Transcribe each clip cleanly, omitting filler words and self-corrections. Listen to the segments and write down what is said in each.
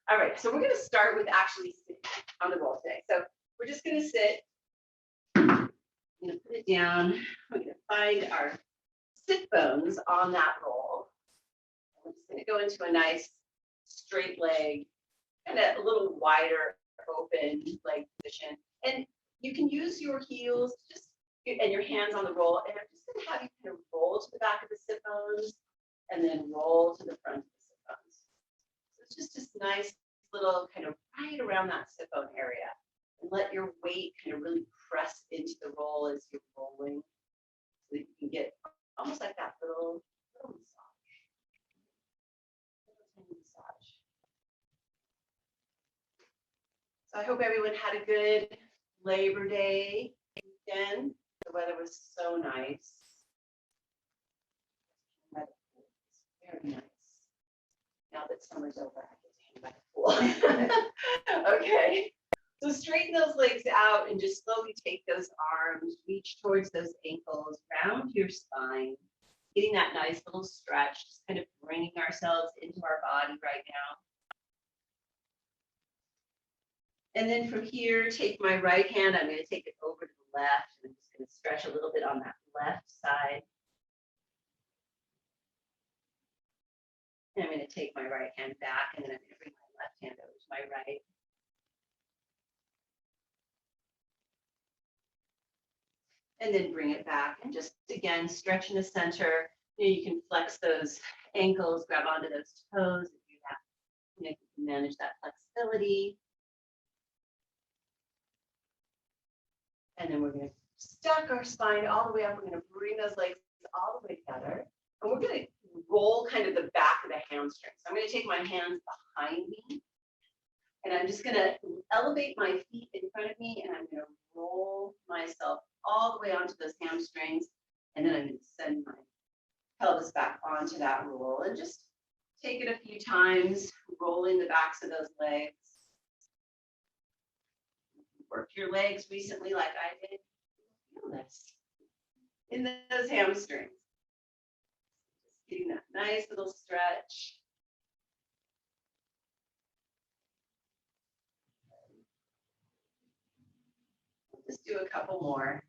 All right, so we're going to start with actually sitting on the roll today. So we're just going to sit. I'm going to put it down. We're going to find our sit bones on that roll. We're just going to go into a nice straight leg, kind of a little wider open leg position. And you can use your heels just and your hands on the roll. And I'm just going to have you kind of roll to the back of the sit bones and then roll to the front of the sit bones. So it's just this nice little kind of right around that sit bone area. And let your weight kind of really press into the roll as you're rolling so that you can get almost like that little massage. Little tiny massage. So I hope everyone had a good Labor Day weekend. The weather was so nice. Very nice. Now that summer's over, I get to hang by the pool. Okay. So straighten those legs out and just slowly take those arms, reach towards those ankles, round your spine, getting that nice little stretch, just kind of bringing ourselves into our body right now. And then from here, take my right hand. I'm going to take it over to the left. And I'm just going to stretch a little bit on that left side. And I'm going to take my right hand back, and then I'm going to bring my left hand over to my right. And then bring it back. And just, again, stretch in the center. You can flex those ankles, grab onto those toes if you have, you can manage that flexibility. And then we're going to stack our spine all the way up. We're going to bring those legs all the way together. And we're going to roll kind of the back of the hamstring. So I'm going to take my hands behind me. And I'm just going to elevate my feet in front of me. And I'm going to roll myself all the way onto those hamstrings. And then I'm going to send my pelvis back onto that roll. And just take it a few times, rolling the backs of those legs. Worked your legs recently like I did. Feel this in those hamstrings. Just getting that nice little stretch. Just do a couple more.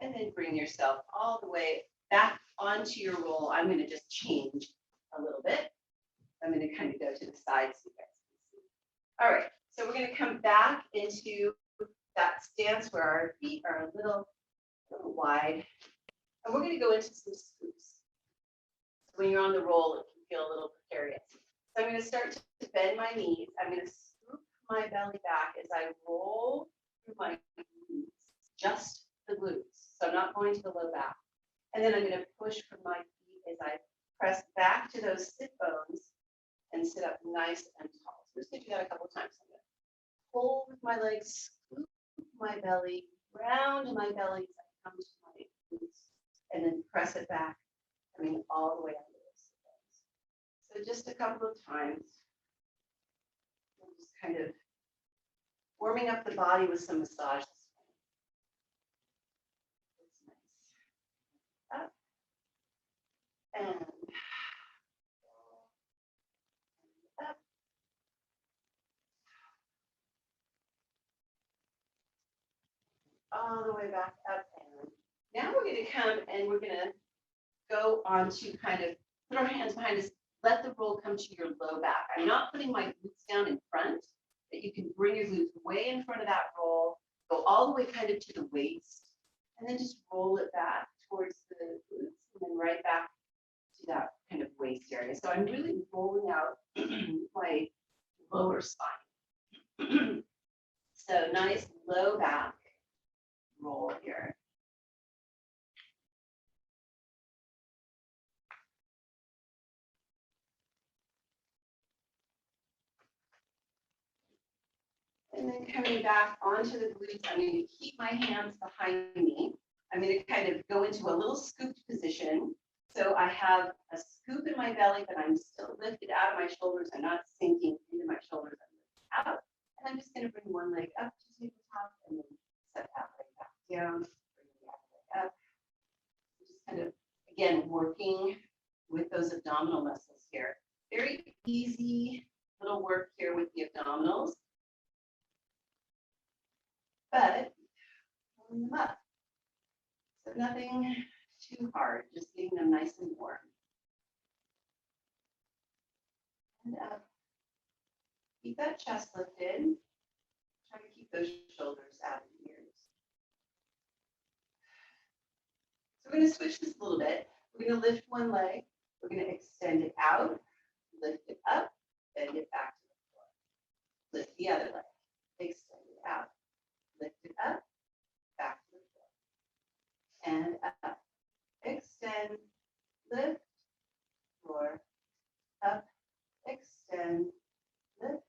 And then bring yourself all the way back onto your roll. I'm going to just change a little bit. I'm going to kind of go to the side so you guys can see. All right, so we're going to come back into that stance where our feet are a little wide. And we're going to go into some scoops. When you're on the roll, it can feel a little precarious. So I'm going to start to bend my knees. I'm going to scoop my belly back as I roll through my glutes, just the glutes. So I'm not going to the low back. And then I'm going to push from my feet as I press back to those sit bones and sit up nice and tall. So I'm just going to do that a couple of times. I'm going to pull with my legs, scoop my belly, round my belly as I come to my glutes, and then press it back, coming all the way up. So just a couple of times, I'm just kind of warming up the body with some massage. It's nice. Up and up. All the way back up. And now we're going to come and we're going to go on to kind of put our hands behind us. Let the roll come to your low back. I'm not putting my glutes down in front, but you can bring your glutes way in front of that roll, go all the way kind of to the waist, and then just roll it back towards the glutes, and then right back to that kind of waist area. So I'm really rolling out my lower spine. So nice low back roll here. And then coming back onto the glutes, I'm going to keep my hands behind me. I'm going to kind of go into a little scooped position. So I have a scoop in my belly, but I'm still lifted out of my shoulders. I'm not sinking into my shoulders. I'm lifted out. And I'm just going to bring one leg up to tabletop and then set that leg back down. Bring that leg up. Just kind of, again, working with those abdominal muscles here. Very easy little work here with the abdominals, but pulling them up. So nothing too hard, just getting them nice and warm. And up. Keep that chest lifted. Try to keep those shoulders out of the ears. So we're going to switch this a little bit. We're going to lift one leg. We're going to extend it out, lift it up, bend it back to the floor. Lift the other leg, extend it out, lift it up, back to the floor. And up, extend, lift, floor, up, extend, lift,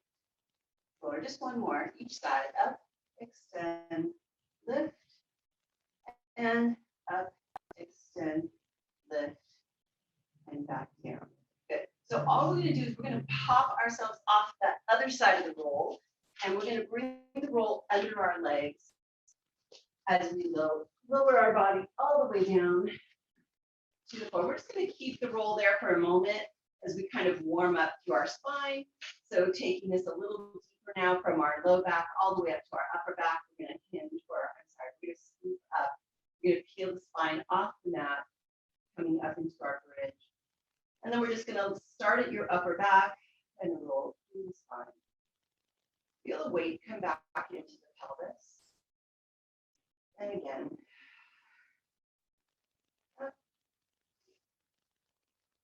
floor. Just one more, each side, up, extend, lift, and up, extend, lift, and back down. Good. So all we're going to do is we're going to pop ourselves off that other side of the roll, and we're going to bring the roll under our legs as we lower our body all the way down to the floor. We're just going to keep the roll there for a moment as we kind of warm up to our spine. So taking this a little deeper now from our low back all the way up to our upper back. We're going to hinge, or we're going to scoop up. We're going to peel the spine off the mat, coming up into our bridge. And then we're just going to start at your upper back and roll through the spine. Feel the weight come back into the pelvis. And again. Up.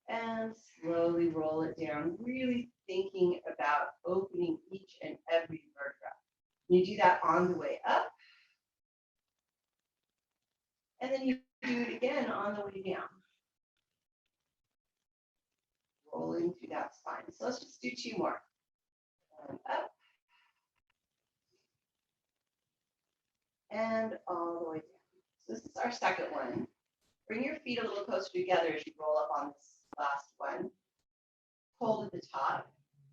And slowly roll it down, really thinking about opening each and every vertebra. You do that on the way up. And then you do it again on the way down. Rolling through that spine. So let's just do two more. And up. And all the way down. So this is our second one. Bring your feet a little closer together as you roll up on this last one. Hold at the top.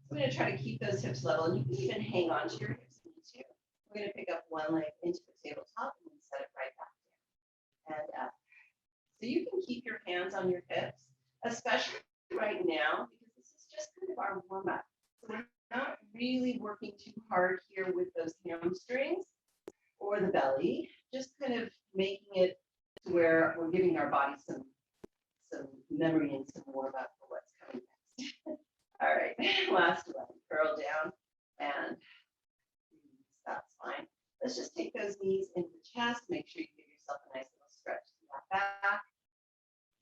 We're going to try to keep those hips level, and you can even hang on to your hips if you need to. We're going to pick up one leg into the tabletop and then set it right back down. And up. So you can keep your hands on your hips, especially right now, because this is just kind of our warm-up. So we're not really working too hard here with those hamstrings or the belly, just kind of making it to where we're giving our body some memory and some warm-up for what's coming next. All right, last one, curl down, and that's fine. Let's just take those knees into the chest, make sure you give yourself a nice little stretch to that back.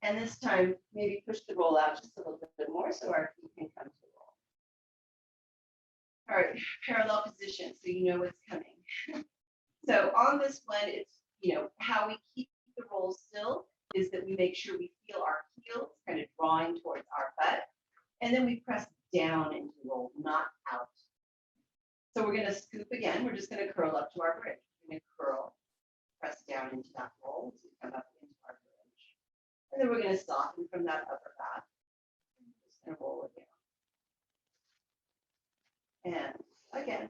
And this time, maybe push the roll out just a little bit more so our feet can come to the roll. All right, parallel position, so you know what's coming. So on this one, it's, how we keep the roll still is that we make sure we feel our heels kind of drawing towards our butt. And then we press down into the roll, not out. So we're going to scoop again. We're just going to curl up to our bridge. We're going to curl, press down into that roll as we come up into our bridge. And then we're going to soften from that upper back. I'm just going to roll it down. And again,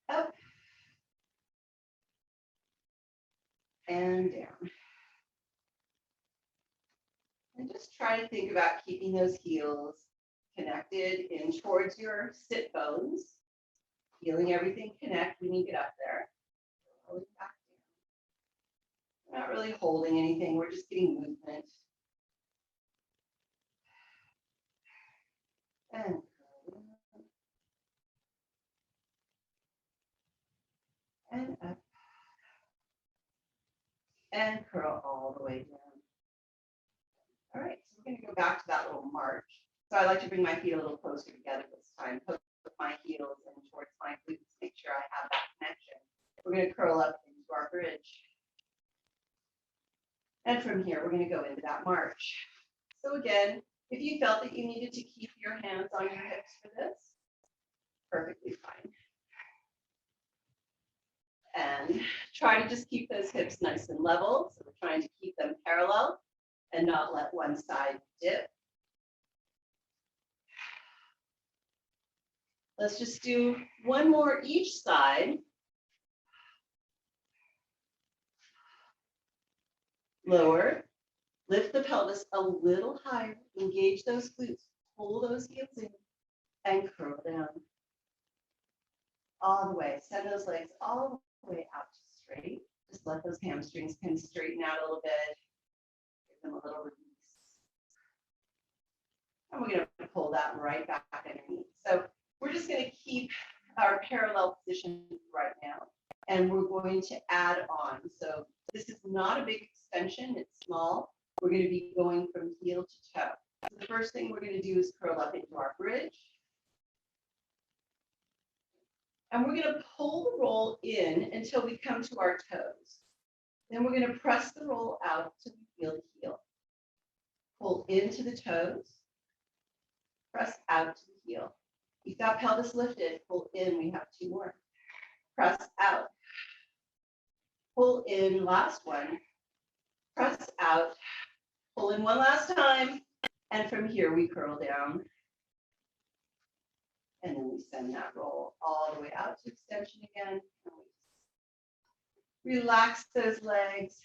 up and down. And just try to think about keeping those heels connected in towards your sit bones, feeling everything connect when you get up there. Rolling back down. We're not really holding anything, we're just getting movement. And and up. And curl all the way down. All right, so we're going to go back to that little march. So I like to bring my feet a little closer together this time, put my heels in towards my glutes, make sure I have that connection. We're going to curl up into our bridge. And from here, we're going to go into that march. So again, if you felt that you needed to keep your hands on your hips for this, perfectly fine. And try to just keep those hips nice and level. So we're trying to keep them parallel and not let one side dip. Let's just do one more each side. Lower Lift the pelvis a little higher, engage those glutes, pull those heels in, and curl down. All the way, send those legs all the way out to straight. Just let those hamstrings kind of straighten out a little bit. Give them a little release. And we're going to pull that right back underneath. So we're just going to keep our parallel position right now. And we're going to add on. So this is not a big extension, it's small. We're going to be going from heel to toe. So the first thing we're going to do is curl up into our bridge. And we're going to pull the roll in until we come to our toes. Then we're going to press the roll out to heel to heel. Pull into the toes. Press out to the heel. You've got pelvis lifted. Pull in. We have 2 more. Press out. Pull in. Last one. Press out. Pull in one last time. And from here, we curl down. And then we send that roll all the way out to extension again. Relax those legs.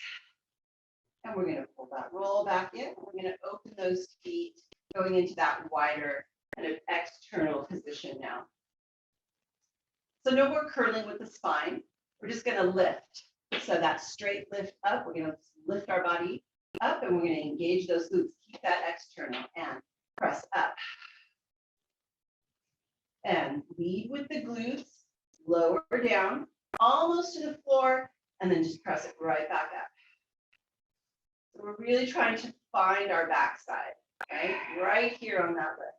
And we're going to pull that roll back in. We're going to open those feet, going into that wider kind of external position now. So no more curling with the spine. We're just going to lift. So that straight lift up, we're going to lift our body up and we're going to engage those glutes. Keep that external and press up. And lead with the glutes, lower down, almost to the floor, and then just press it right back up. So we're really trying to find our backside, okay? Right here on that lift.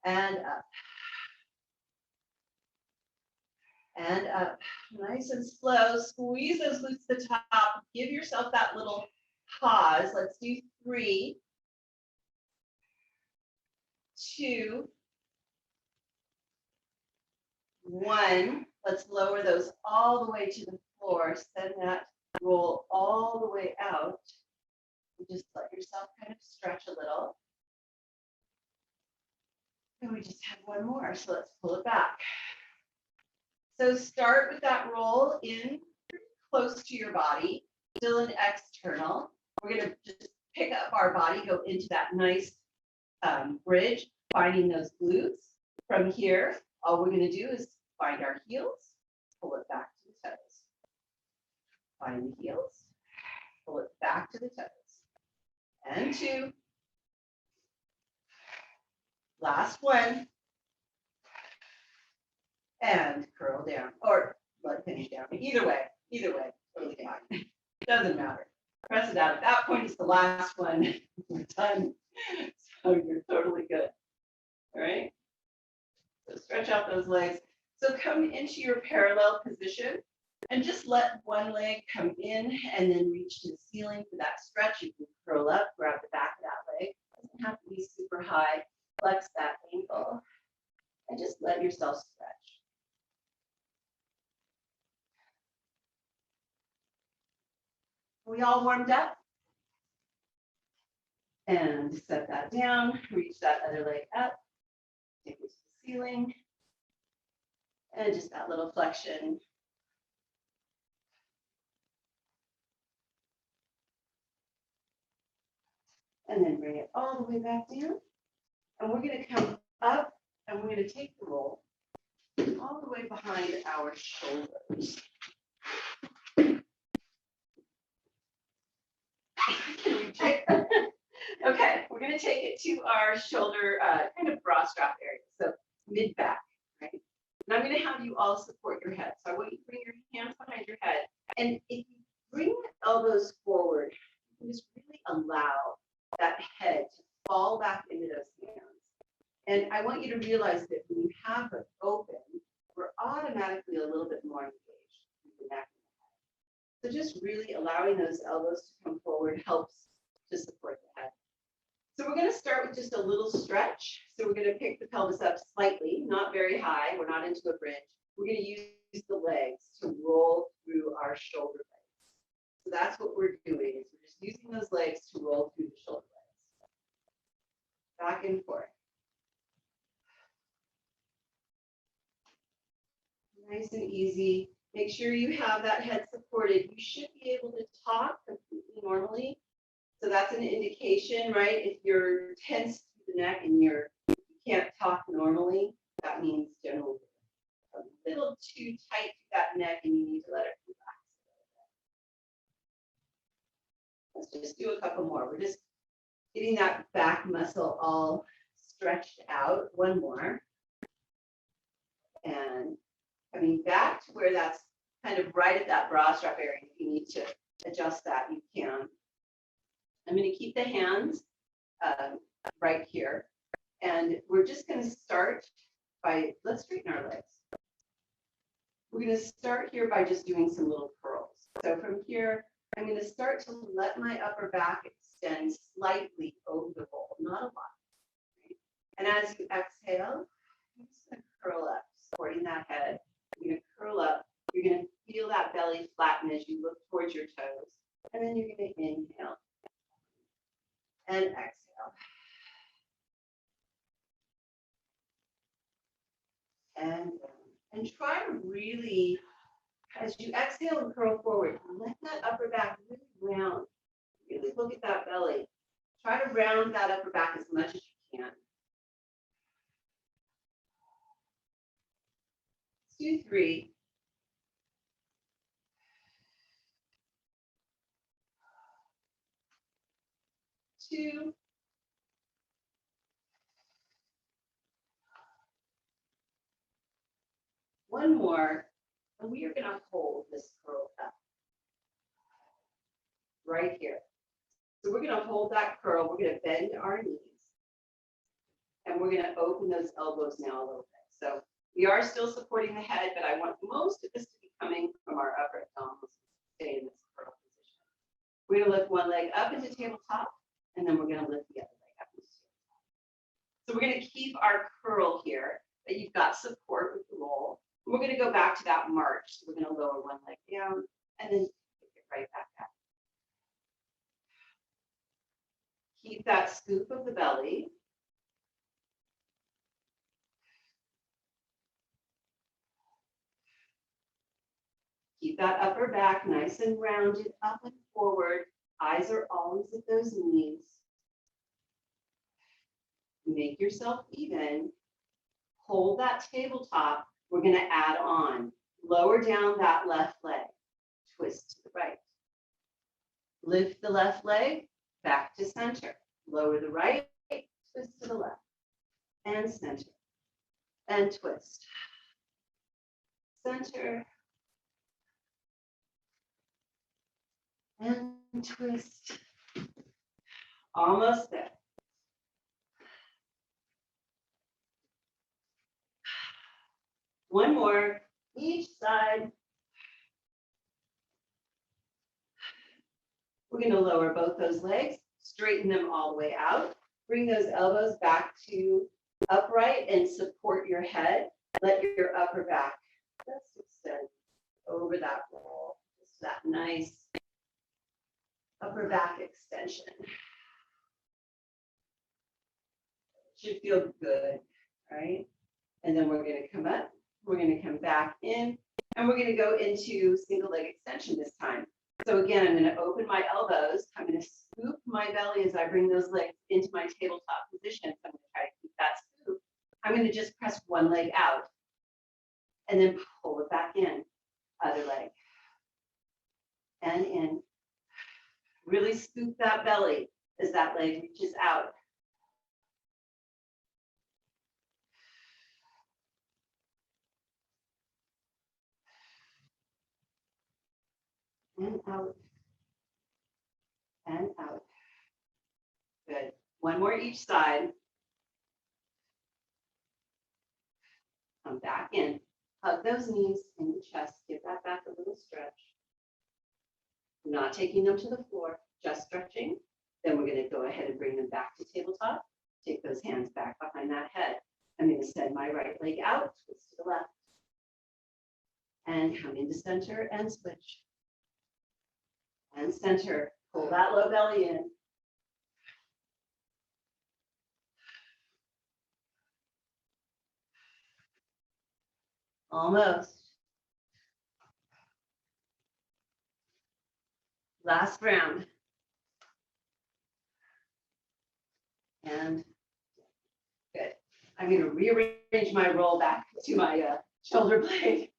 And up. And up. Nice and slow. Squeeze those glutes to the top. Give yourself that little pause. Let's do 3, 2, 1. Let's lower those all the way to the floor. Send that roll all the way out. And just let yourself kind of stretch a little. And we just have 1 more. So let's pull it back. So start with that roll in close to your body, still an external. We're going to just pick up our body, go into that nice bridge, finding those glutes. From here, all we're going to do is find our heels, pull it back to the toes. Find the heels, pull it back to the toes. And 2. Last one. And curl down, or let finish down. Either way, totally fine. Doesn't matter. Press it out. At that point, it's the last one. We're done. So you're totally good. All right. So stretch out those legs. So come into your parallel position and just let one leg come in and then reach to the ceiling for that stretch. You can curl up, grab the back of that leg. It doesn't have to be super high. Flex that ankle and just let yourself stretch. We all warmed up? And set that down, reach that other leg up, take it to the ceiling, and just that little flexion. And then bring it all the way back down. And we're going to come up and we're going to take the roll all the way behind our shoulders. Okay, we're going to take it to our shoulder kind of bra strap area, so mid back, right? And I'm going to have you all support your head. So I want you to bring your hands behind your head. And if you bring the elbows forward, you can just really allow that head to fall back into those hands. And I want you to realize that when you have it open, we're automatically a little bit more engaged with the neck and the head. So just really allowing those elbows to come forward helps to support the head. So we're going to start with just a little stretch. So we're going to pick the pelvis up slightly, not very high. We're not into a bridge. We're going to use the legs to roll through our shoulder blades. So that's what we're doing, is we're just using those legs to roll through the shoulder blades. Back and forth. Nice and easy. Make sure you have that head supported. You should be able to talk completely normally So that's an indication, right? If you're tense to the neck and you can't talk normally, that means generally a little too tight to that neck and you need to let it relax a little bit. Let's just do a couple more. We're just getting that back muscle all stretched out. One more. And coming back to where that's kind of right at that bra strap area. If you need to adjust that, you can. I'm going to keep the hands right here. And we're just going to start by, let's straighten our legs. We're going to start here by just doing some little curls. So from here, I'm going to start to let my upper back extend slightly over the bowl, not a lot. Right? And as you exhale, I'm just going to curl up, supporting that head. You're going to curl up. You're going to feel that belly flatten as you look towards your toes. And then you're going to inhale and exhale. And try to really, as you exhale and curl forward, let that upper back really round. Really look at that belly. Try to round that upper back as much as you can. Let's do 3. 2. 1 more, and we are going to hold this curl up right here. So we're going to hold that curl. We're going to bend our knees, and we're going to open those elbows now a little bit. So we are still supporting the head, but I want most of this to be coming from our upper abdominals. Stay in this curl position. We're going to lift one leg up into tabletop, and then we're going to lift the other leg up into tabletop. So we're going to keep our curl here, but you've got support with the roll. We're going to go back to that march. So we're going to lower one leg down and then pick it right back up. Keep that scoop of the belly. Keep that upper back nice and rounded up and forward. Eyes are always at those knees. Make yourself even. Hold that tabletop. We're going to add on. Lower down that left leg. Twist to the right. Lift the left leg back to center. Lower the right. Twist to the left. And center. And twist. Center. And twist. Almost there. One more, each side. We're going to lower both those legs, straighten them all the way out. Bring those elbows back to upright and support your head. Let your upper back just extend over that roll. Just that nice upper back extension. Should feel good, right? And then we're going to come up. We're going to come back in, and we're going to go into single leg extension this time. So again, I'm going to open my elbows. I'm going to scoop my belly as I bring those legs into my tabletop position. So I'm going to try to keep that scoop. I'm going to just press one leg out and then pull it back in. Other leg. And in. Really scoop that belly as that leg reaches out. And out, and out. Good. One more each side. Come back in. Hug those knees in the chest. Give that back a little stretch. Not taking them to the floor, just stretching. Then we're going to go ahead and bring them back to tabletop. Take those hands back behind that head. I'm going to send my right leg out, twist to the left. And come into center and switch. And center, pull that low belly in. Almost. Last round. and good. I'm going to rearrange my roll back to my shoulder blade,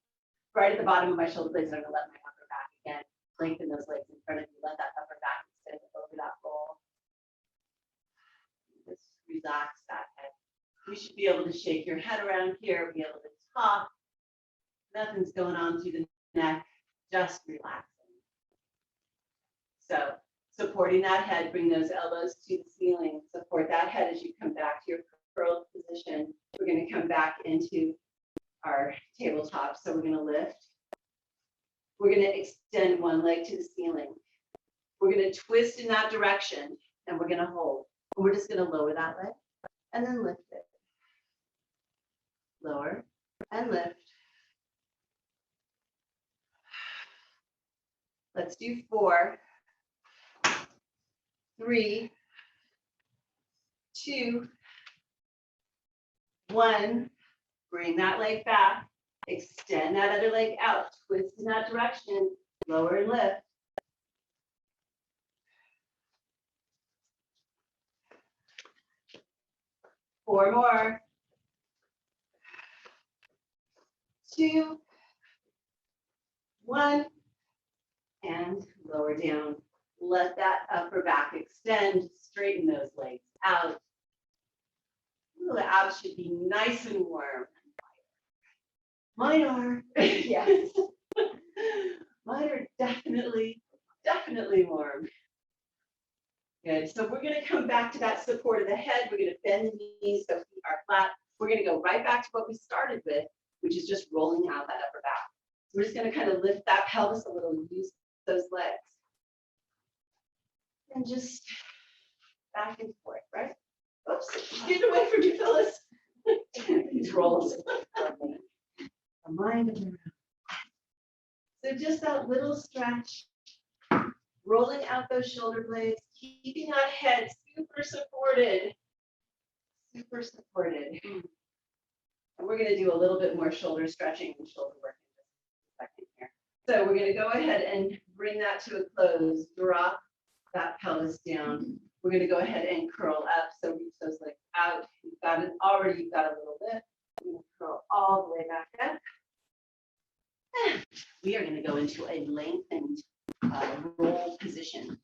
right at the bottom of my shoulder blades. I'm going to let my upper back again, lengthen those legs in front of you, let that upper back extend over that roll. Just relax that head. You should be able to shake your head around here, be able to talk. Nothing's going on through the neck, just relaxing. So supporting that head, bring those elbows to the ceiling, support that head as you come back to your curled position. We're going to come back into our tabletop. So we're going to lift. We're going to extend one leg to the ceiling. We're going to twist in that direction and we're going to hold. And we're just going to lower that leg and then lift it. Lower and lift. Let's do 4, 3, 2, 1. Bring that leg back. Extend that other leg out. Twist in that direction. Lower and lift. Four more. 2, 1. And lower down. Let that upper back extend. Straighten those legs out. Ooh, the abs should be nice and warm. Mine are. Yes. Mine are definitely warm. Good. So we're going to come back to that support of the head. We're going to bend the knees so feet are flat. We're going to go right back to what we started with, which is just rolling out that upper back. We're just going to kind of lift that pelvis a little and use those legs. And just back and forth, right? Oops, get away from you, Phyllis. These rolls. A mind of your own. So just that little stretch, rolling out those shoulder blades, keeping that head super supported. Super supported. And we're going to do a little bit more shoulder stretching and shoulder work in just a second here. So we're going to go ahead and bring that to a close. Drop that pelvis down. We're going to go ahead and curl up. So reach those legs out. You've got it already. You've got a little lift. We're going to curl all the way back up. And we are going to go into a lengthened roll position.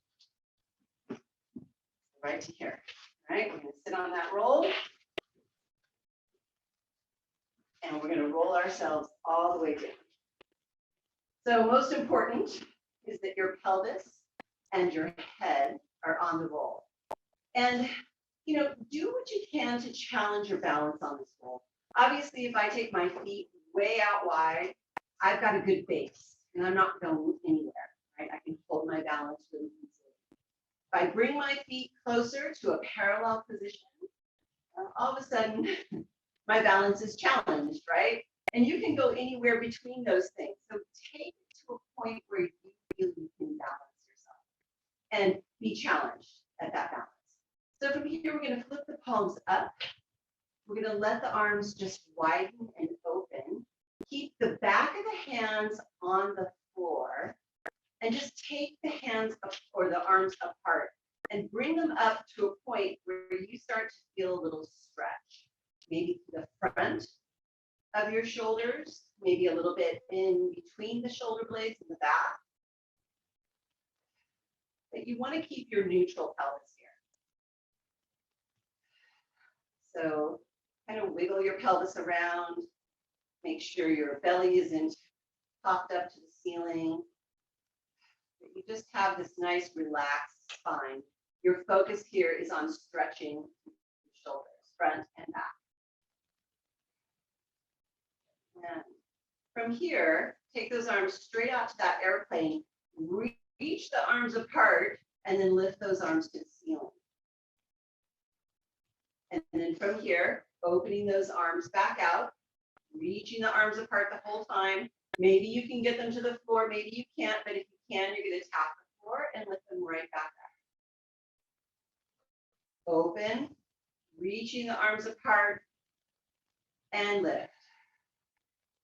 Right to here. All right. We're going to sit on that roll. And we're going to roll ourselves all the way down. So most important is that your pelvis and your head are on the roll. And, you know, do what you can to challenge your balance on this roll. Obviously, if I take my feet way out wide, I've got a good base and I'm not going anywhere, right? I can hold my balance really easily. If I bring my feet closer to a parallel position, all of a sudden, my balance is challenged, right? And you can go anywhere between those things. So take it to a point where you feel you can balance yourself and be challenged at that balance. So from here, we're going to flip the palms up. We're going to let the arms just widen and open. Keep the back of the hands on the floor and just take the hands up or the arms apart and bring them up to a point where you start to feel a little stretch. Maybe to the front of your shoulders, maybe a little bit in between the shoulder blades in the back. But you want to keep your neutral pelvis here. So kind of wiggle your pelvis around. Make sure your belly isn't popped up to the ceiling. But you just have this nice relaxed spine. Your focus here is on stretching the shoulders, front and back. And from here, take those arms straight out to that airplane, reach the arms apart, and then lift those arms to the ceiling. And then from here, opening those arms back out, reaching the arms apart the whole time. Maybe you can get them to the floor, maybe you can't, but if you can, you're going to tap the floor and lift them right back up. Open, reaching the arms apart, and lift.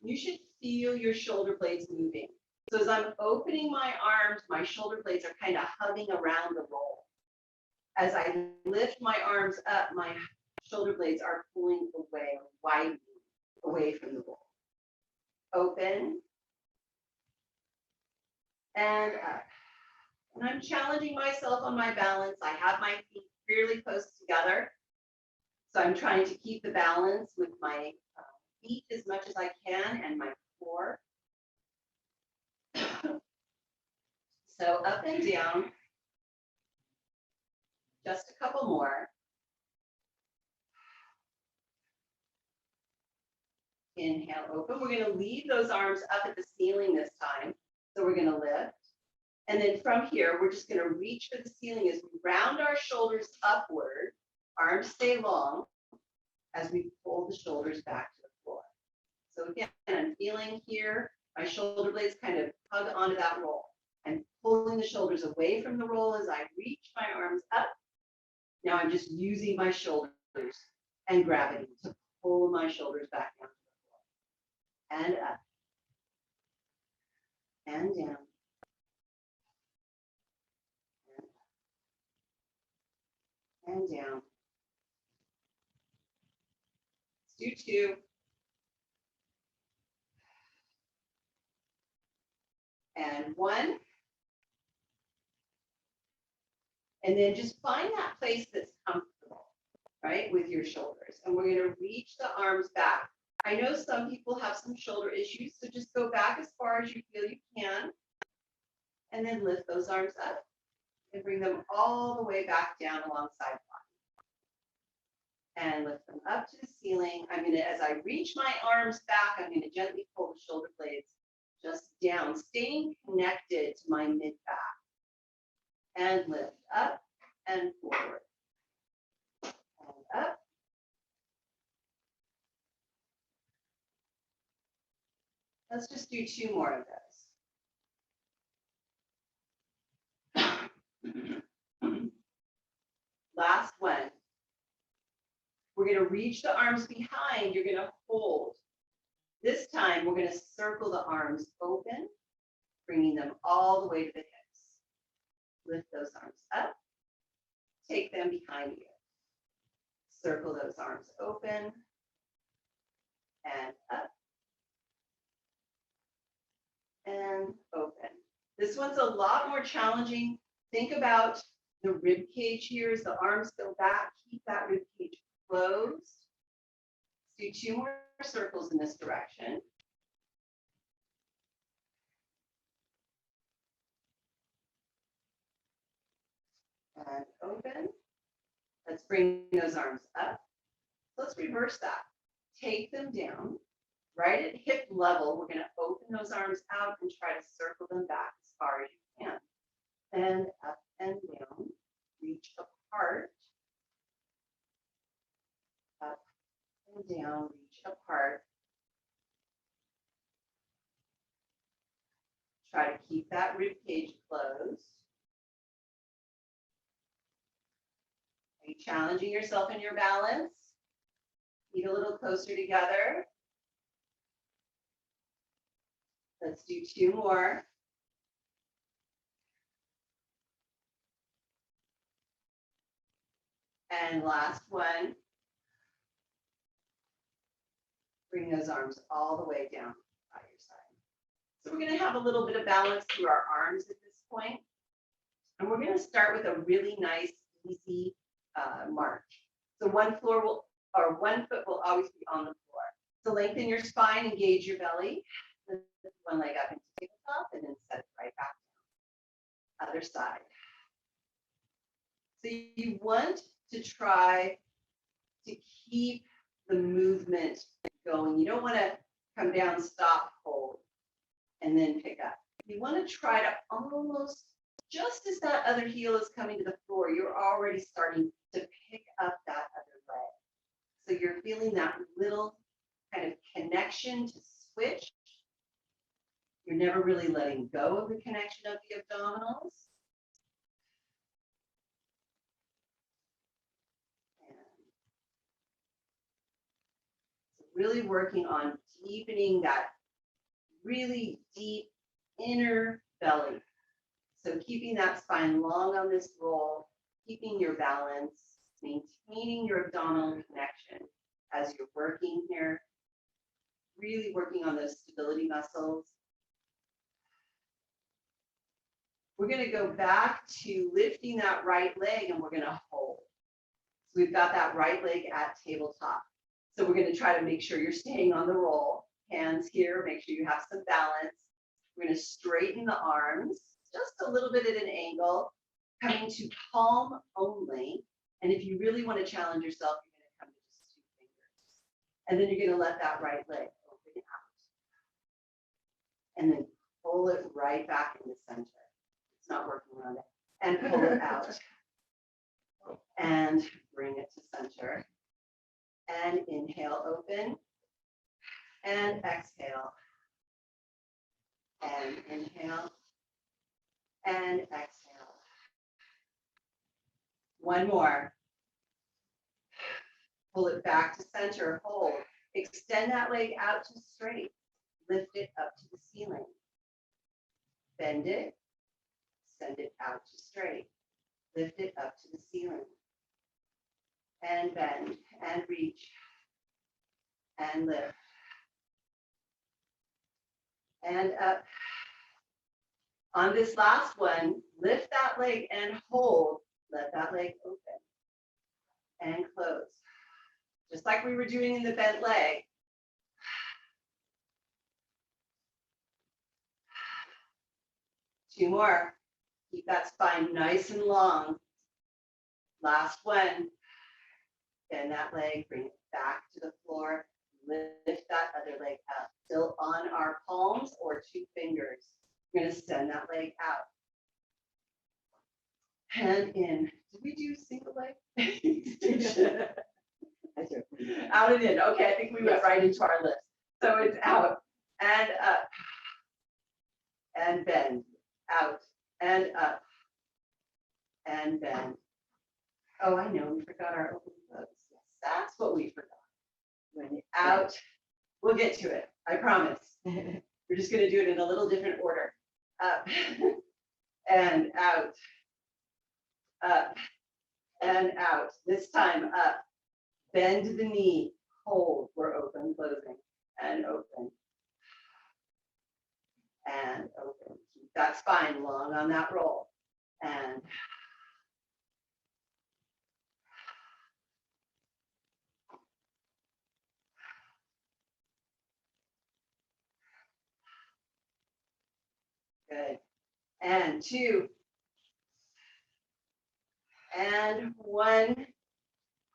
You should feel your shoulder blades moving. So as I'm opening my arms, my shoulder blades are kind of hugging around the roll. As I lift my arms up, my shoulder blades are pulling away, widening away from the bowl. Open and up. And I'm challenging myself on my balance. I have my feet fairly close together. So I'm trying to keep the balance with my feet as much as I can and my core. So up and down. Just a couple more. Inhale, open. We're going to leave those arms up at the ceiling this time. So we're going to lift. And then from here, we're just going to reach for the ceiling as we round our shoulders upward. Arms stay long as we pull the shoulders back to the floor. So again, I'm feeling here, my shoulder blades kind of hug onto that roll. I'm pulling the shoulders away from the roll as I reach my arms up. Now I'm just using my shoulders and gravity to pull my shoulders back down to the floor. And up. And down. And down. Let's do 2. And 1. And then just find that place that's comfortable, right, with your shoulders. And we're going to reach the arms back. I know some people have some shoulder issues, so just go back as far as you feel you can. And then lift those arms up and bring them all the way back down alongside the body. And lift them up to the ceiling. I'm going to, as I reach my arms back, I'm going to gently pull the shoulder blades just down, staying connected to my mid-back. And lift up and forward. And up. Let's just do 2 more of those. Last one. We're going to reach the arms behind. You're going to hold. This time, we're going to circle the arms open, bringing them all the way to the hips. Lift those arms up. Take them behind you. Circle those arms open and up and open. This one's a lot more challenging. Think about the rib cage here as the arms go back. Keep that rib cage closed. Let's do 2 more circles in this direction. And open. Let's bring those arms up. Let's reverse that. Take them down. Right at hip level, we're going to open those arms out and try to circle them back as far as you can. And up and down. Reach apart. Up and down. Reach apart. Try to keep that rib cage closed. Are you challenging yourself in your balance? Feet a little closer together. Let's do 2 more. And last one. Bring those arms all the way down by your side. So we're going to have a little bit of balance through our arms at this point. And we're going to start with a really nice, easy march. So one foot will always be on the floor. So lengthen your spine, engage your belly. Lift one leg up into tabletop and then set it right back down. Other side. So you want to try to keep the movement going. You don't want to come down, stop, hold, and then pick up. You want to try to almost, just as that other heel is coming to the floor, you're already starting to pick up that other leg. So you're feeling that little kind of connection to switch. You're never really letting go of the connection of the abdominals. Really working on deepening that really deep inner belly. So keeping that spine long on this roll keeping your balance, maintaining your abdominal connection as you're working here, really working on those stability muscles. We're going to go back to lifting that right leg and we're going to hold. So we've got that right leg at tabletop. So we're going to try to make sure you're staying on the roll. Hands here, make sure you have some balance. We're going to straighten the arms just a little bit at an angle, coming to palm only. And if you really want to challenge yourself, you're going to come to just 2 fingers. And then you're going to let that right leg open out. And then pull it right back in the center. It's not working on it. And pull it out. And bring it to center. And inhale, open. And exhale. And inhale. And exhale. One more. Pull it back to center, hold. Extend that leg out to straight. Lift it up to the ceiling. Bend it. Send it out to straight. Lift it up to the ceiling. And bend and reach and lift. And up. On this last one, lift that leg and hold. Let that leg open and close. Just like we were doing in the bent leg. Two more. Keep that spine nice and long. Last one. Bend that leg, bring it back to the floor. Lift that other leg up. Still on our palms or 2 fingers. We're going to send that leg out. Hand in. Did we do single leg? Out and in. Okay, I think we went right into our list. So it's out and up and bend. Out and up and bend. Oh, I know. We forgot our open close. Yes, that's what we forgot. When you're out, we'll get to it. I promise. We're just going to do it in a little different order. Up and out. Up and out. This time up. Bend the knee. Hold. We're open, closing, and open. And open. Keep that spine long on that roll. And good. And 2. And 1.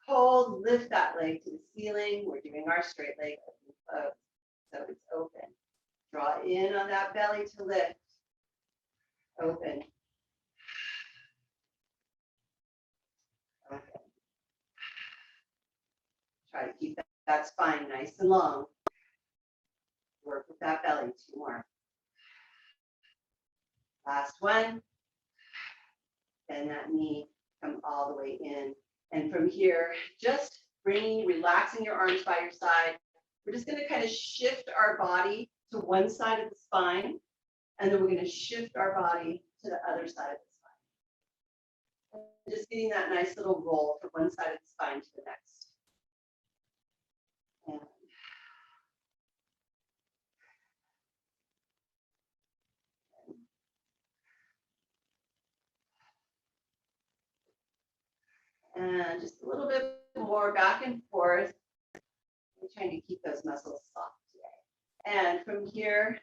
Hold, lift that leg to the ceiling. We're doing our straight leg open, close. So it's open. Draw in on that belly to lift. Open. Open. Try to keep that spine nice and long. Work with that belly. 2 more. Last one. Bend that knee. Come all the way in. And from here, just relaxing your arms by your side. We're just going to kind of shift our body to one side of the spine. And then we're going to shift our body to the other side of the spine. And just getting that nice little roll from one side of the spine to the next. And just a little bit more back and forth. I'm trying to keep those muscles soft today. And from here,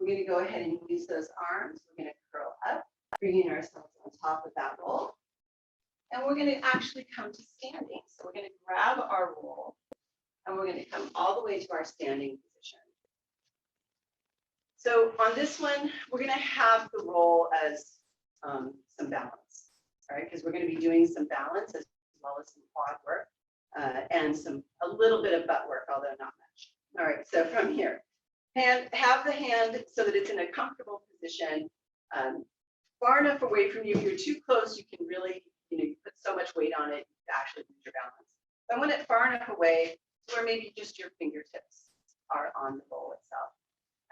we're going to go ahead and use those arms. We're going to curl up, bringing ourselves on top of that roll. And we're going to actually come to standing. So we're going to grab our roll and we're going to come all the way to our standing position. So on this one, we're going to have the roll as some balance, all right? Because we're going to be doing some balance as well as some quad work and a little bit of butt work, although not much. All right, so from here, have the hand so that it's in a comfortable position, far enough away from you. If you're too close, you can really, you put so much weight on it, you actually lose your balance. So I want it far enough away where maybe just your fingertips are on the roll itself.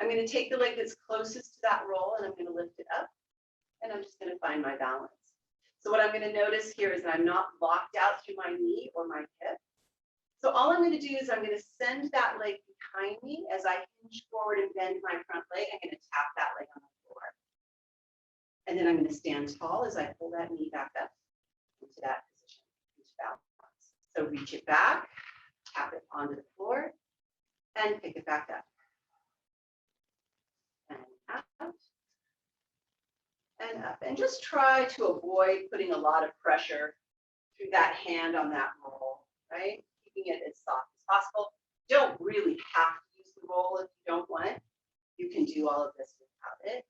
I'm going to take the leg that's closest to that roll and I'm going to lift it up and I'm just going to find my balance. So what I'm going to notice here is that I'm not locked out through my knee or my hip. So all I'm going to do is I'm going to send that leg behind me as I hinge forward and bend my front leg. I'm going to tap that leg on the floor. And then I'm going to stand tall as I pull that knee back up into that position, into balance. So reach it back, tap it onto the floor, and pick it back up. And out. And up. And just try to avoid putting a lot of pressure through that hand on that roll, right? Keeping it as soft as possible. Don't really have to use the roll if you don't want it. You can do all of this without it.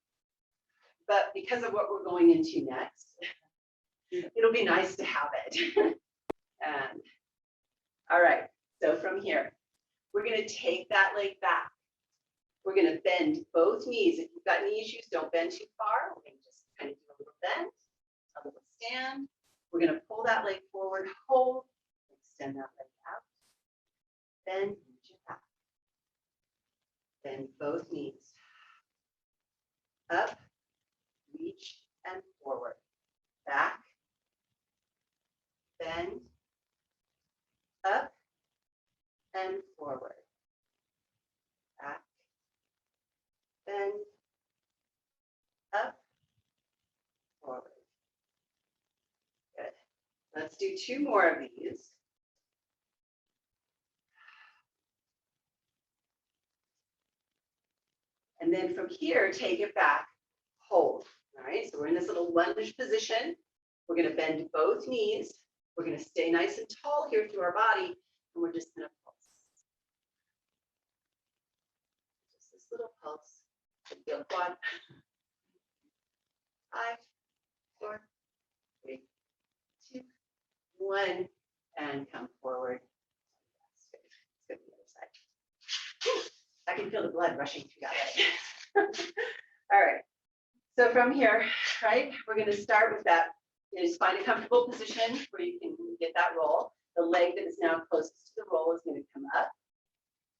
But because of what we're going into next, it'll be nice to have it. And all right, so from here, we're going to take that leg back. We're going to bend both knees. If you've got knee issues, don't bend too far. We're going to just kind of do a little bend, a little stand. We're going to pull that leg forward, hold, extend that leg out, then reach it back. Bend both knees. Up, reach, and forward. Back, bend, up, and forward. Back, bend, up, forward. Good. Let's do 2 more of these. And then from here, take it back, hold. All right, so we're in this little lunge position. We're going to bend both knees. We're going to stay nice and tall here through our body, and we're just going to pulse. Just this little pulse. Feel quad. 5, 4, 3, 2, 1, and come forward. Let's go to the other side. Whew, I can feel the blood rushing through that leg. All right. So from here, right, we're going to start with that. Is find a comfortable position where you can get that roll. The leg that is now closest to the roll is going to come up.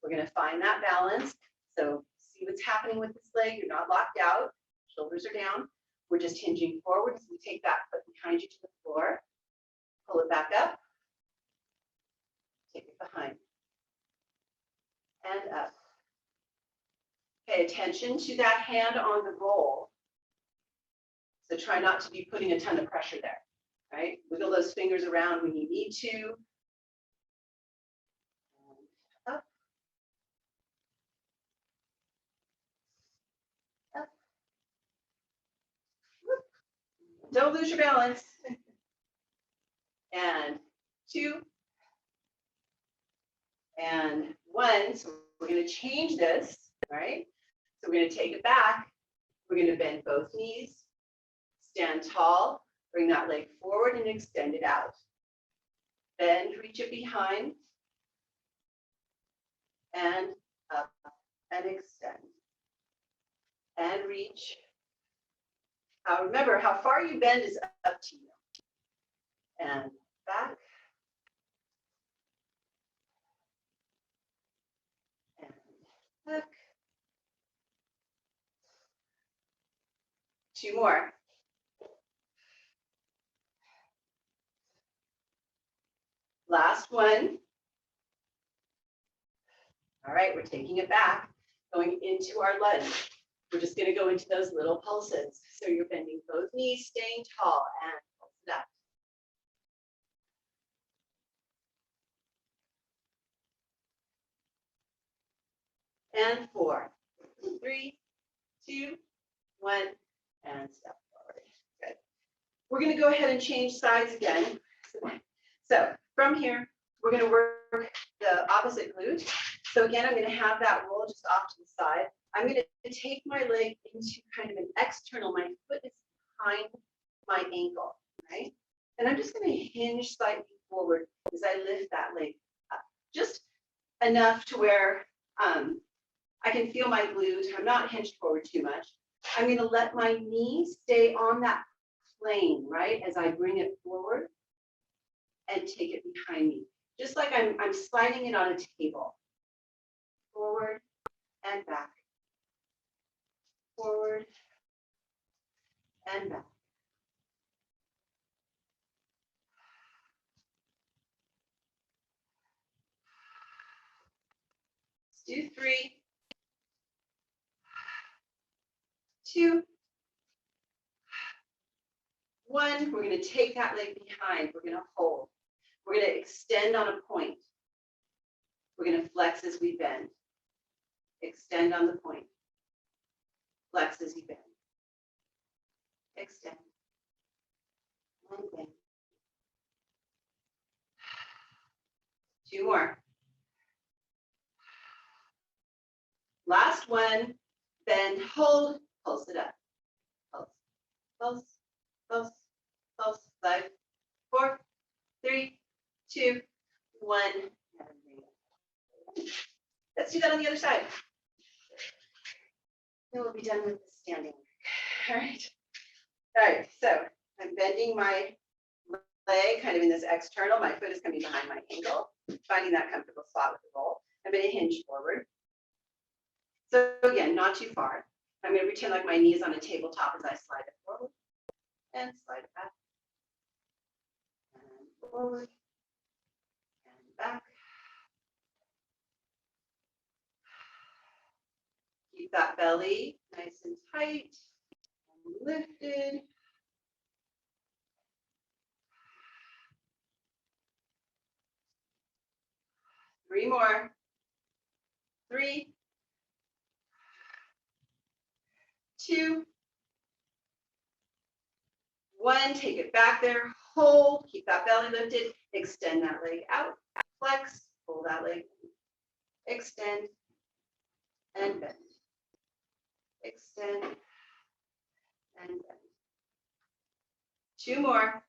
We're going to find that balance. So see what's happening with this leg. You're not locked out. Shoulders are down. We're just hinging forward as we take that foot behind you to the floor. Pull it back up. Take it behind. And up. Pay attention to that hand on the roll. So try not to be putting a ton of pressure there, right? Wiggle those fingers around when you need to. And up. Up. Whoop. Don't lose your balance. And 2. And 1. So we're going to change this, right? So we're going to take it back. We're going to bend both knees. Stand tall, bring that leg forward and extend it out. Bend, reach it behind, and up, and extend. And reach. Remember, how far you bend is up to you. And back. And back. 2 more. Last one. All right, we're taking it back, going into our lunge. We're just going to go into those little pulses. So you're bending both knees, staying tall, and pulse it up. And 4, 3, 2, 1, and step forward. Good. We're going to go ahead and change sides again. So from here, we're going to work the opposite glute. So again, I'm going to have that roll just off to the side. I'm going to take my leg into kind of an external. My foot is behind my ankle, right? And I'm just going to hinge slightly forward as I lift that leg up. Just enough to where I can feel my glute. I'm not hinged forward too much. I'm going to let my knee stay on that plane, right? As I bring it forward and take it behind me. Just like I'm sliding it on a table. Forward and back. Forward and back. 2, 3, 2, 1. We're going to take that leg behind. We're going to hold. We're going to extend on a point. We're going to flex as we bend. Extend on the point. Flex as you bend. Extend. And bend. 2 more. Last one. Bend, hold, pulse it up. Pulse, pulse, pulse, pulse. 5, 4, 3, 2, 1. Let's do that on the other side. Then we'll be done with the standing. All right. All right. So I'm bending my leg kind of in this external. My foot is coming behind my ankle, finding that comfortable spot with the roll. I'm going to hinge forward. So again, not too far. I'm going to pretend like my knee is on a tabletop as I slide it forward and slide it back and forward and back. Keep that belly nice and tight and lifted. Three more. 3, 2, 1. Take it back there. Hold. Keep that belly lifted. Extend that leg out. Flex. Pull that leg. Extend and bend. Extend and bend. 2 more.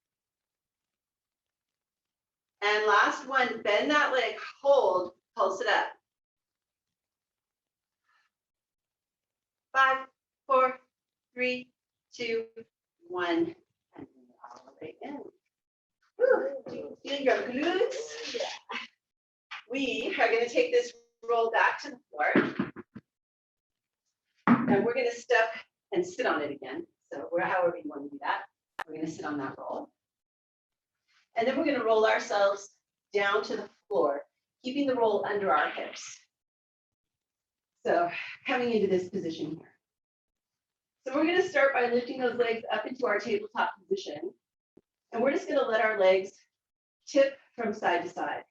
And last one. Bend that leg. Hold. Pulse it up. 5, 4, 3, 2, 1. And bring it all the way in. Woo. Feel your glutes? Yeah. We are going to take this roll back to the floor. And we're going to step and sit on it again. So however you want to do that. We're going to sit on that roll. And then we're going to roll ourselves down to the floor, keeping the roll under our hips. So coming into this position here. So we're going to start by lifting those legs up into our tabletop position. And we're just going to let our legs tip from side to side.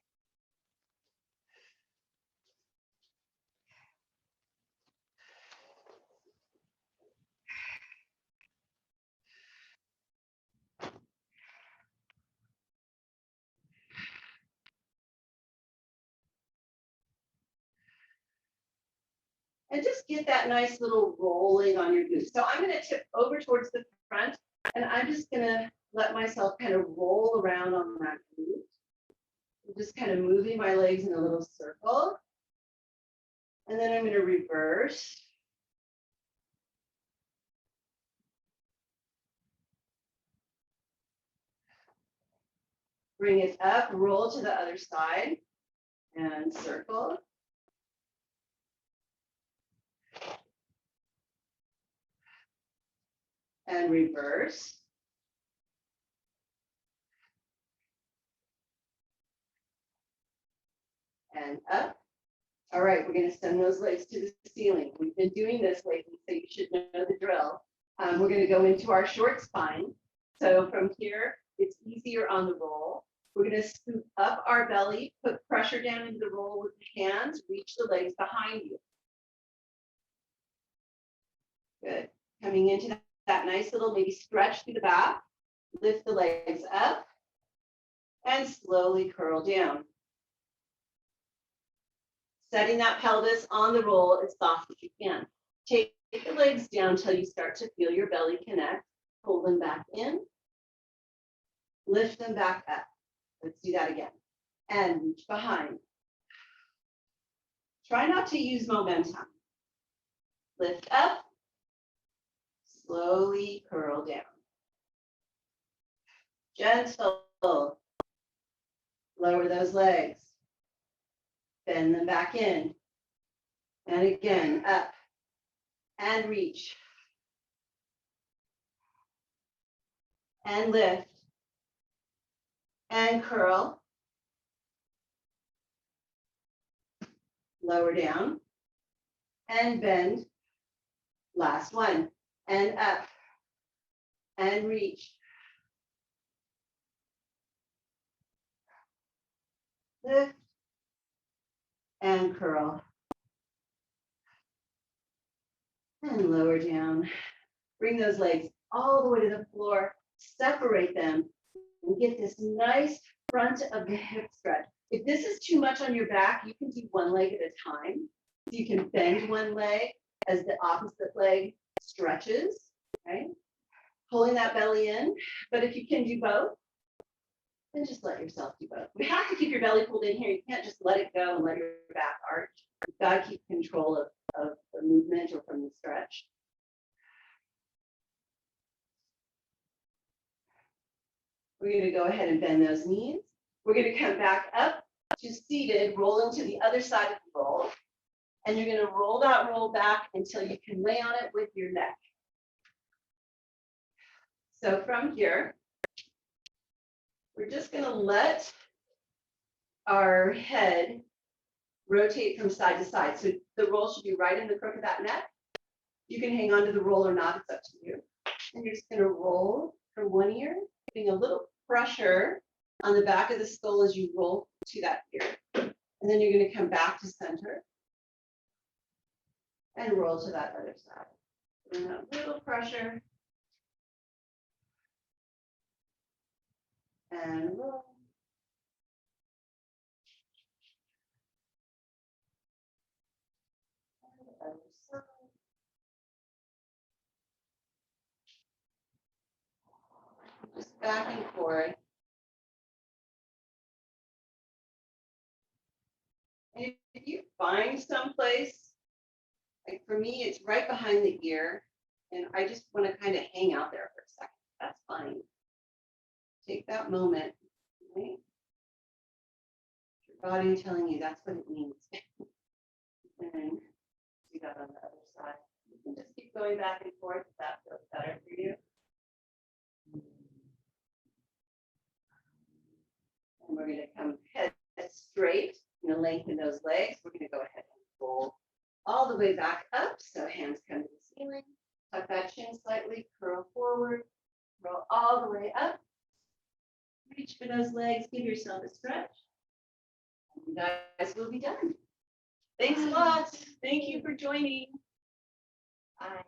And just get that nice little rolling on your glutes. So I'm going to tip over towards the front, and I'm just going to let myself kind of roll around on that glute. I'm just kind of moving my legs in a little circle. And then I'm going to reverse. Bring it up, roll to the other side, and circle. And reverse. And up. All right, we're going to send those legs to the ceiling. We've been doing this lately, so you should know the drill. We're going to go into our short spine. So from here, it's easier on the roll. We're going to scoop up our belly, put pressure down into the roll with the hands, reach the legs behind you. Good. Coming into that nice little maybe stretch through the back. Lift the legs up and slowly curl down. Setting that pelvis on the roll as soft as you can. Take the legs down until you start to feel your belly connect. Pull them back in. Lift them back up. Let's do that again. And reach behind. Try not to use momentum. Lift up. Slowly curl down. Gentle. Lower those legs. Bend them back in. And again, up. And reach. And lift. And curl. lower down, and bend. Last one, and up, and reach. Lift, and curl. And lower down. Bring those legs all the way to the floor, separate them, and get this nice front of the hip stretch. If this is too much on your back, you can do one leg at a time. So you can bend one leg as the opposite leg stretches, right? Pulling that belly in. But if you can do both, then just let yourself do both. You have to keep your belly pulled in here. You can't just let it go and let your back arch. You've got to keep control of the movement or from the stretch. We're going to go ahead and bend those knees. We're going to come back up to seated, roll into the other side of the roll. And you're going to roll that roll back until you can lay on it with your neck. So from here, we're just going to let our head rotate from side to side. So the roll should be right in the crook of that neck. You can hang on to the roll or not, it's up to you. And you're just going to roll from one ear, putting a little pressure on the back of the skull as you roll to that ear. And then you're going to come back to center and roll to that other side. Putting a little pressure. And roll. And the other side. Just back and forth. And if you find someplace, like for me, it's right behind the ear, and I just want to kind of hang out there for a second. That's fine. Take that moment, right? Your body telling you that's what it means. And then do that on the other side. You can just keep going back and forth if that feels better for you. And we're going to come head straight. You're going to lengthen those legs. We're going to go ahead and roll all the way back up. So hands come to the ceiling. Tuck that chin slightly, curl forward, roll all the way up. Reach for those legs, give yourself a stretch. And you guys will be done. Thanks a lot. Thank you for joining. Bye.